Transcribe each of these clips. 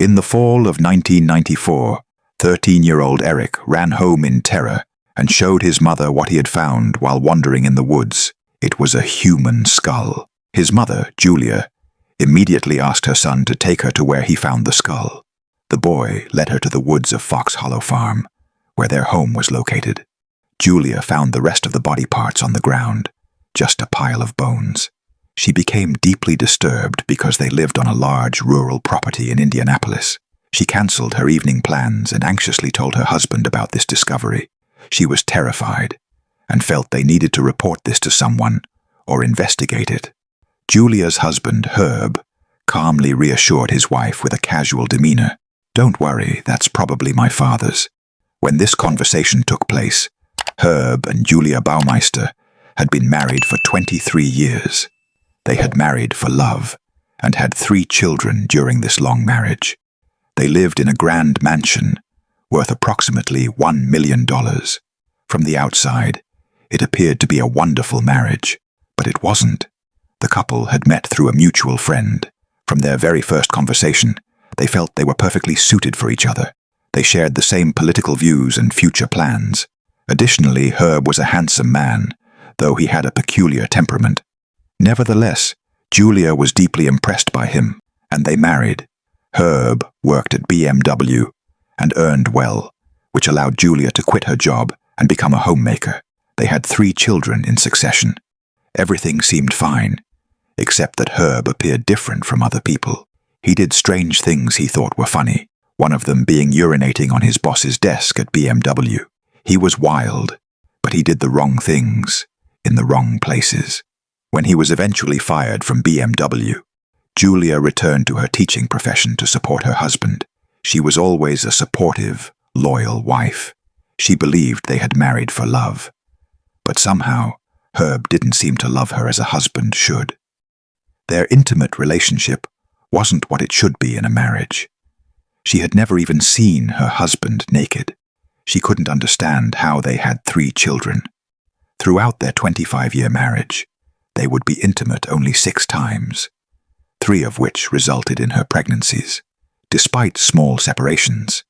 In the fall of 1994, 13-year-old Eric ran home in terror and showed his mother what he had found while wandering in the woods. It was a human skull. His mother, Julia, immediately asked her son to take her to where he found the skull. The boy led her to the woods of Fox Hollow Farm, where their home was located. Julia found the rest of the body parts on the ground, just a pile of bones. She became deeply disturbed because they lived on a large rural property in Indianapolis. She cancelled her evening plans and anxiously told her husband about this discovery. She was terrified and felt they needed to report this to someone or investigate it. Julia's husband, Herb, calmly reassured his wife with a casual demeanor. "Don't worry, that's probably my father's." When this conversation took place, Herb and Julia Baumeister had been married for 23 years. They had married for love and had 3 children during this long marriage. They lived in a grand mansion worth approximately $1 million. From the outside, it appeared to be a wonderful marriage, but it wasn't. The couple had met through a mutual friend. From their very first conversation, they felt they were perfectly suited for each other. They shared the same political views and future plans. Additionally, Herb was a handsome man, though he had a peculiar temperament. Nevertheless, Julia was deeply impressed by him, and they married. Herb worked at BMW and earned well, which allowed Julia to quit her job and become a homemaker. They had 3 children in succession. Everything seemed fine, except that Herb appeared different from other people. He did strange things he thought were funny, one of them being urinating on his boss's desk at BMW. He was wild, but he did the wrong things in the wrong places. When he was eventually fired from BMW, Julia returned to her teaching profession to support her husband. She was always a supportive, loyal wife. She believed they had married for love. But somehow, Herb didn't seem to love her as a husband should. Their intimate relationship wasn't what it should be in a marriage. She had never even seen her husband naked. She couldn't understand how they had 3 children. Throughout their 25-year marriage, they would be intimate only 6 times, 3 of which resulted in her pregnancies. Despite small separations,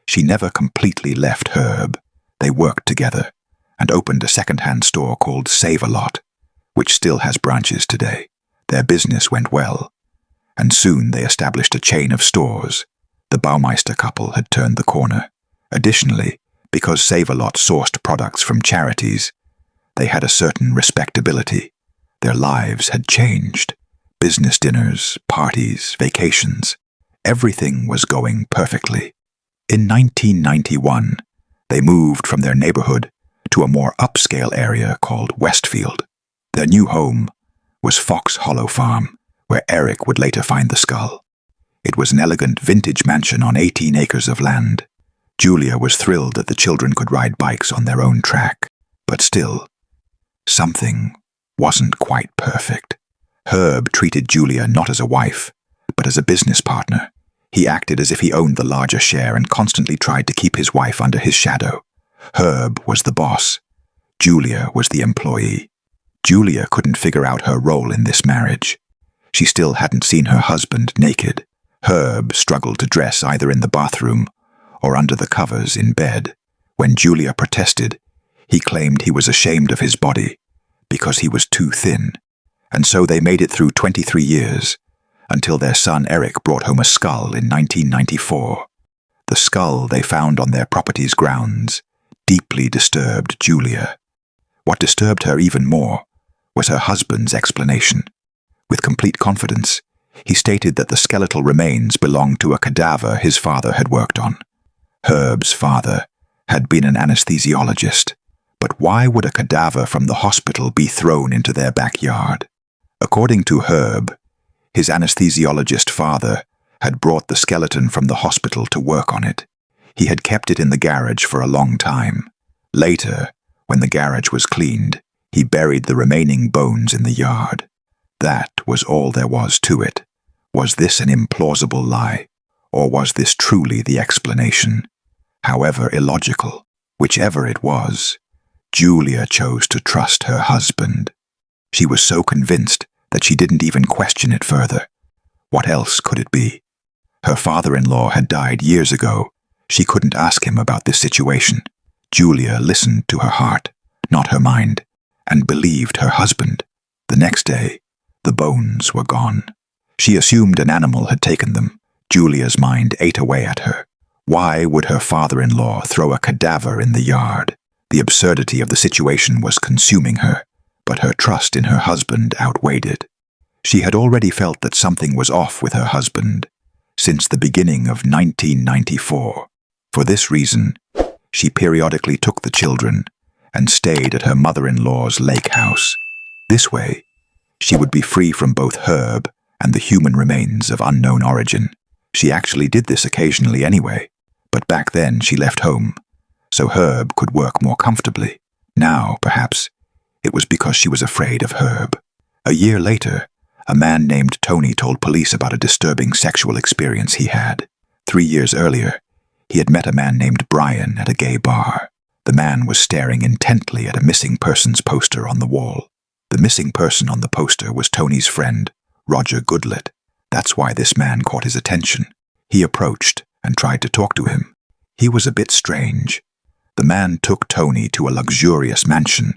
she never completely left Herb. They worked together and opened a second-hand store called Save-A-Lot, which still has branches today. Their business went well, and soon they established a chain of stores. The Baumeister couple had turned the corner. Additionally, because Save-A-Lot sourced products from charities, they had a certain respectability. Their lives had changed. Business dinners, parties, vacations. Everything was going perfectly. In 1991, they moved from their neighborhood to a more upscale area called Westfield. Their new home was Fox Hollow Farm, where Eric would later find the skull. It was an elegant vintage mansion on 18 acres of land. Julia was thrilled that the children could ride bikes on their own track. But still, something wasn't quite perfect. Herb treated Julia not as a wife, but as a business partner. He acted as if he owned the larger share and constantly tried to keep his wife under his shadow. Herb was the boss. Julia was the employee. Julia couldn't figure out her role in this marriage. She still hadn't seen her husband naked. Herb struggled to dress either in the bathroom or under the covers in bed. When Julia protested, he claimed he was ashamed of his body because he was too thin. And so they made it through 23 years, until their son Eric brought home a skull in 1994. The skull they found on their property's grounds deeply disturbed Julia. What disturbed her even more was her husband's explanation. With complete confidence, he stated that the skeletal remains belonged to a cadaver his father had worked on. Herb's father had been an anesthesiologist, but why would a cadaver from the hospital be thrown into their backyard? According to Herb, his anesthesiologist father had brought the skeleton from the hospital to work on it. He had kept it in the garage for a long time. Later, when the garage was cleaned, he buried the remaining bones in the yard. That was all there was to it. Was this an implausible lie, or was this truly the explanation? However illogical, whichever it was, Julia chose to trust her husband. She was so convinced that she didn't even question it further. What else could it be? Her father-in-law had died years ago. She couldn't ask him about this situation. Julia listened to her heart, not her mind, and believed her husband. The next day, the bones were gone. She assumed an animal had taken them. Julia's mind ate away at her. Why would her father-in-law throw a cadaver in the yard? The absurdity of the situation was consuming her, but her trust in her husband outweighed it. She had already felt that something was off with her husband since the beginning of 1994. For this reason, she periodically took the children and stayed at her mother-in-law's lake house. This way, she would be free from both Herb and the human remains of unknown origin. She actually did this occasionally anyway, but back then she left home, so Herb could work more comfortably. Now, perhaps, it was because she was afraid of Herb. A year later, a man named Tony told police about a disturbing sexual experience he had. 3 years earlier, he had met a man named Brian at a gay bar. The man was staring intently at a missing persons poster on the wall. The missing person on the poster was Tony's friend, Roger Goodlett. That's why this man caught his attention. He approached and tried to talk to him. He was a bit strange. The man took Tony to a luxurious mansion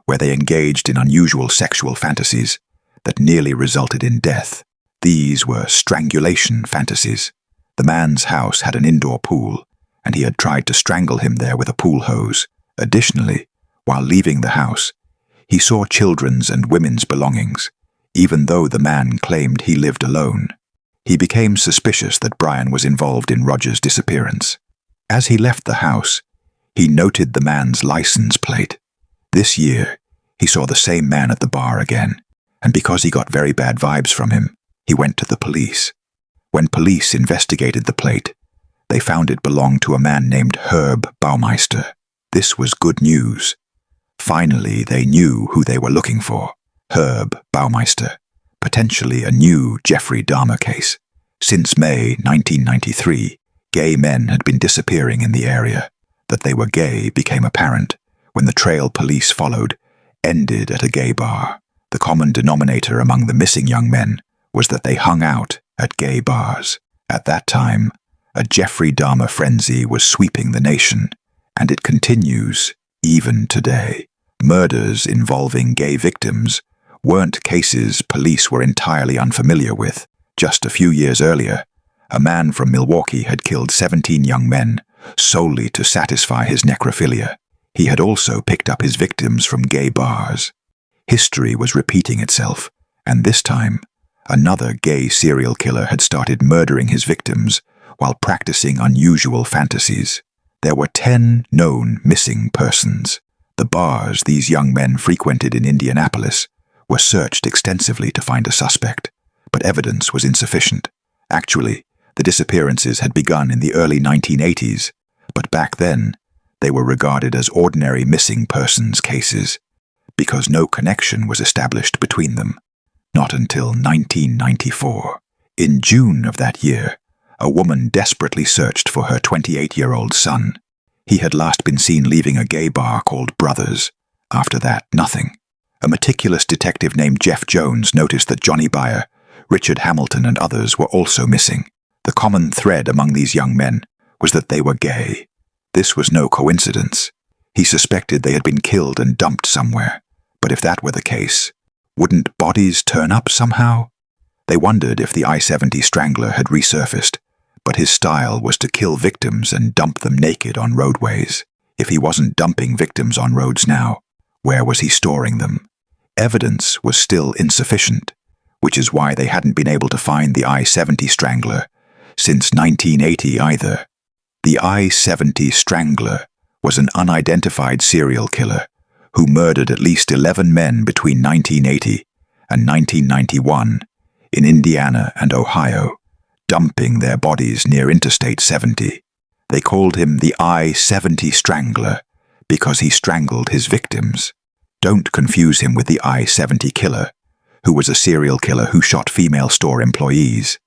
where they engaged in unusual sexual fantasies that nearly resulted in death. These were strangulation fantasies. The man's house had an indoor pool, and he had tried to strangle him there with a pool hose. Additionally, while leaving the house, he saw children's and women's belongings, even though the man claimed he lived alone. He became suspicious that Brian was involved in Roger's disappearance. As he left the house, he noted the man's license plate. This year, he saw the same man at the bar again, and because he got very bad vibes from him, he went to the police. When police investigated the plate, they found it belonged to a man named Herb Baumeister. This was good news. Finally, they knew who they were looking for. Herb Baumeister, potentially a new Jeffrey Dahmer case. Since May 1993, gay men had been disappearing in the area. That they were gay became apparent when the trail police followed ended at a gay bar. The common denominator among the missing young men was that they hung out at gay bars. At that time, a Jeffrey Dahmer frenzy was sweeping the nation, and it continues even today. Murders involving gay victims weren't cases police were entirely unfamiliar with. Just a few years earlier, a man from Milwaukee had killed 17 young men solely to satisfy his necrophilia. He had also picked up his victims from gay bars. History was repeating itself, and this time, another gay serial killer had started murdering his victims while practicing unusual fantasies. There were 10 known missing persons. The bars these young men frequented in Indianapolis were searched extensively to find a suspect, but evidence was insufficient. Actually, the disappearances had begun in the early 1980s, but back then, they were regarded as ordinary missing persons cases because no connection was established between them. Not until 1994. In June of that year, a woman desperately searched for her 28-year-old son. He had last been seen leaving a gay bar called Brothers. After that, nothing. A meticulous detective named Jeff Jones noticed that Johnny Byer, Richard Hamilton, and others were also missing. The common thread among these young men was that they were gay. This was no coincidence. He suspected they had been killed and dumped somewhere. But if that were the case, wouldn't bodies turn up somehow? They wondered if the I-70 Strangler had resurfaced, but his style was to kill victims and dump them naked on roadways. If he wasn't dumping victims on roads now, where was he storing them? Evidence was still insufficient, which is why they hadn't been able to find the I-70 Strangler since 1980 either. The I-70 Strangler was an unidentified serial killer who murdered at least 11 men between 1980 and 1991 in Indiana and Ohio, dumping their bodies near Interstate 70. They called him the I-70 Strangler because he strangled his victims. Don't confuse him with the I-70 Killer, who was a serial killer who shot female store employees.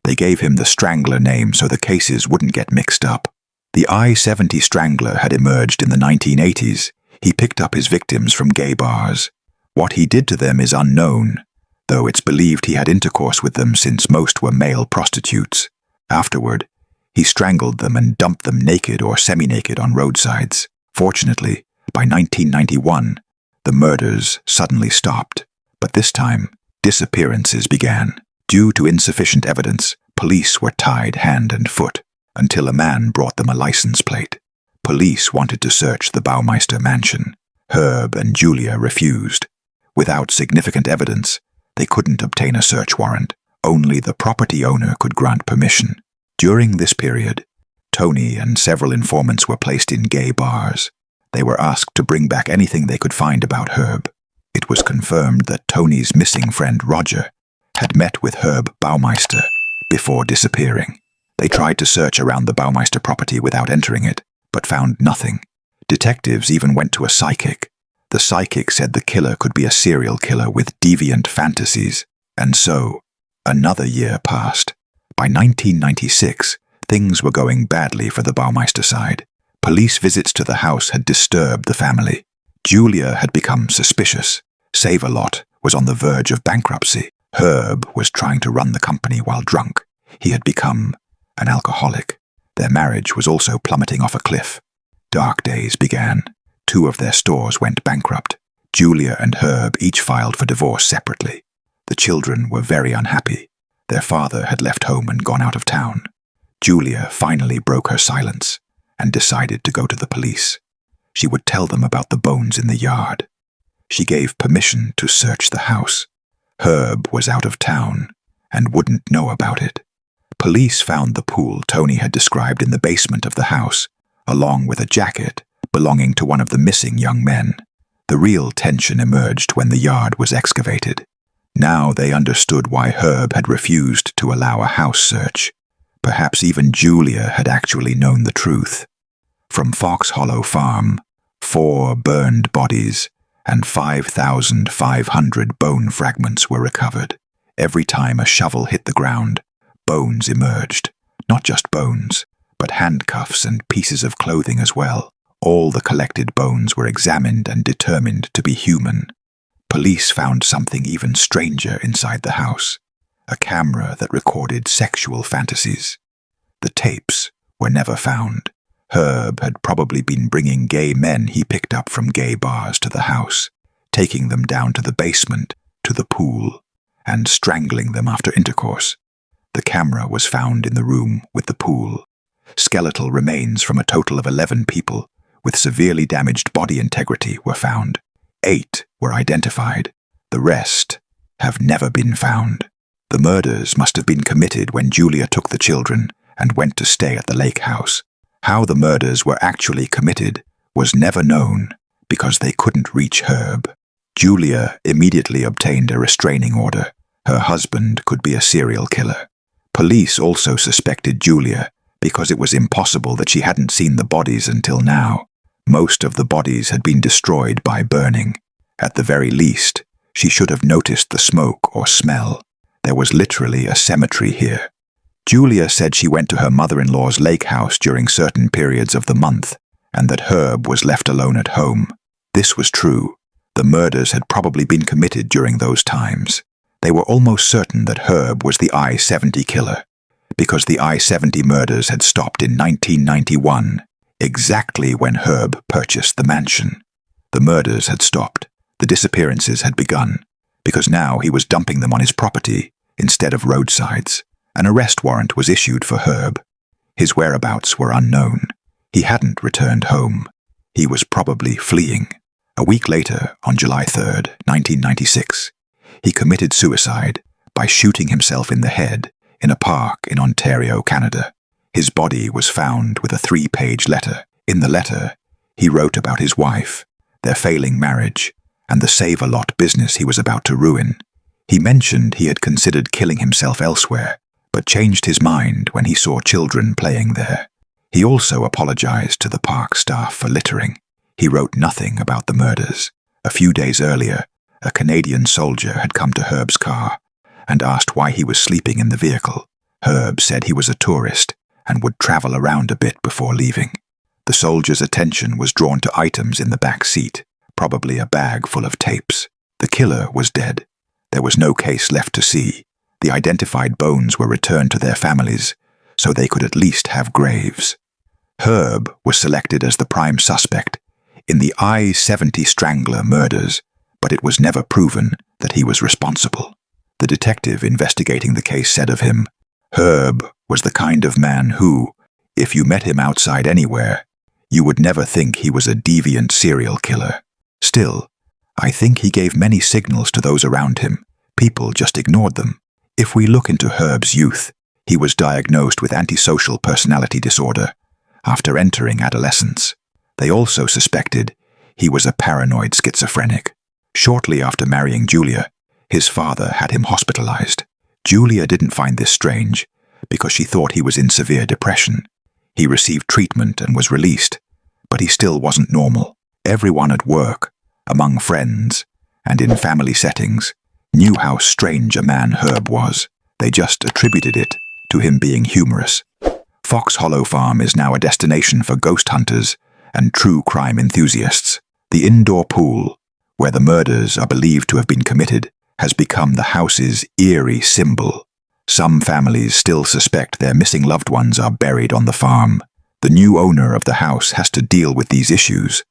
They gave him the Strangler name so the cases wouldn't get mixed up. The I-70 Strangler had emerged in the 1980s. He picked up his victims from gay bars. What he did to them is unknown, though it's believed he had intercourse with them since most were male prostitutes. Afterward, he strangled them and dumped them naked or semi-naked on roadsides. Fortunately, by 1991, the murders suddenly stopped. But this time, disappearances began. Due to insufficient evidence, police were tied hand and foot until a man brought them a license plate. Police wanted to search the Baumeister mansion. Herb and Julia refused. Without significant evidence, they couldn't obtain a search warrant. Only the property owner could grant permission. During this period, Tony and several informants were placed in gay bars. They were asked to bring back anything they could find about Herb. It was confirmed that Tony's missing friend Roger had met with Herb Baumeister before disappearing. They tried to search around the Baumeister property without entering it, but found nothing. Detectives even went to a psychic. The psychic said the killer could be a serial killer with deviant fantasies. And so, another year passed. By 1996, things were going badly for the Baumeister side. Police visits to the house had disturbed the family. Julia had become suspicious. Save-A-Lot was on the verge of bankruptcy. Herb was trying to run the company while drunk. He had become an alcoholic. Their marriage was also plummeting off a cliff. Dark days began. 2 of their stores went bankrupt. Julia and Herb each filed for divorce separately. The children were very unhappy. Their father had left home and gone out of town. Julia finally broke her silence and decided to go to the police. She would tell them about the bones in the yard. She gave permission to search the house. Herb was out of town and wouldn't know about it. Police found the pool Tony had described in the basement of the house, along with a jacket belonging to one of the missing young men. The real tension emerged when the yard was excavated. Now they understood why Herb had refused to allow a house search. Perhaps even Julia had actually known the truth. From Fox Hollow Farm, 4 burned bodies and 5,500 bone fragments were recovered. Every time a shovel hit the ground, bones emerged. Not just bones, but handcuffs and pieces of clothing as well. All the collected bones were examined and determined to be human. Police found something even stranger inside the house, a camera that recorded sexual fantasies. The tapes were never found. Herb had probably been bringing gay men he picked up from gay bars to the house, taking them down to the basement, to the pool, and strangling them after intercourse. The camera was found in the room with the pool. Skeletal remains from a total of 11 people with severely damaged body integrity were found. 8 were identified. The rest have never been found. The murders must have been committed when Julia took the children and went to stay at the lake house. How the murders were actually committed was never known because they couldn't reach Herb. Julia immediately obtained a restraining order. Her husband could be a serial killer. Police also suspected Julia because it was impossible that she hadn't seen the bodies until now. Most of the bodies had been destroyed by burning. At the very least, she should have noticed the smoke or smell. There was literally a cemetery here. Julia said she went to her mother-in-law's lake house during certain periods of the month, and that Herb was left alone at home. This was true. The murders had probably been committed during those times. They were almost certain that Herb was the I-70 killer, because the I-70 murders had stopped in 1991, exactly when Herb purchased the mansion. The murders had stopped. The disappearances had begun, because now he was dumping them on his property instead of roadsides. An arrest warrant was issued for Herb. His whereabouts were unknown. He hadn't returned home. He was probably fleeing. A week later, on July 3rd, 1996, he committed suicide by shooting himself in the head in a park in Ontario, Canada. His body was found with a 3-page letter. In the letter, he wrote about his wife, their failing marriage, and the Save-A-Lot business he was about to ruin. He mentioned he had considered killing himself elsewhere, but changed his mind when he saw children playing there. He also apologized to the park staff for littering. He wrote nothing about the murders. A few days earlier, a Canadian soldier had come to Herb's car and asked why he was sleeping in the vehicle. Herb said he was a tourist and would travel around a bit before leaving. The soldier's attention was drawn to items in the back seat, probably a bag full of tapes. The killer was dead. There was no case left to see. The identified bones were returned to their families, so they could at least have graves. Herb was selected as the prime suspect in the I-70 Strangler murders, but it was never proven that he was responsible. The detective investigating the case said of him, "Herb was the kind of man who, if you met him outside anywhere, you would never think he was a deviant serial killer. Still, I think he gave many signals to those around him. People just ignored them. If we look into Herb's youth, he was diagnosed with antisocial personality disorder after entering adolescence. They also suspected he was a paranoid schizophrenic. Shortly after marrying Julia, his father had him hospitalized. Julia didn't find this strange because she thought he was in severe depression. He received treatment and was released, but he still wasn't normal. Everyone at work, among friends, and in family settings knew how strange a man Herb was. They just attributed it to him being humorous. Fox Hollow Farm is now a destination for ghost hunters and true crime enthusiasts. The indoor pool, where the murders are believed to have been committed, has become the house's eerie symbol. Some families still suspect their missing loved ones are buried on the farm. The new owner of the house has to deal with these issues,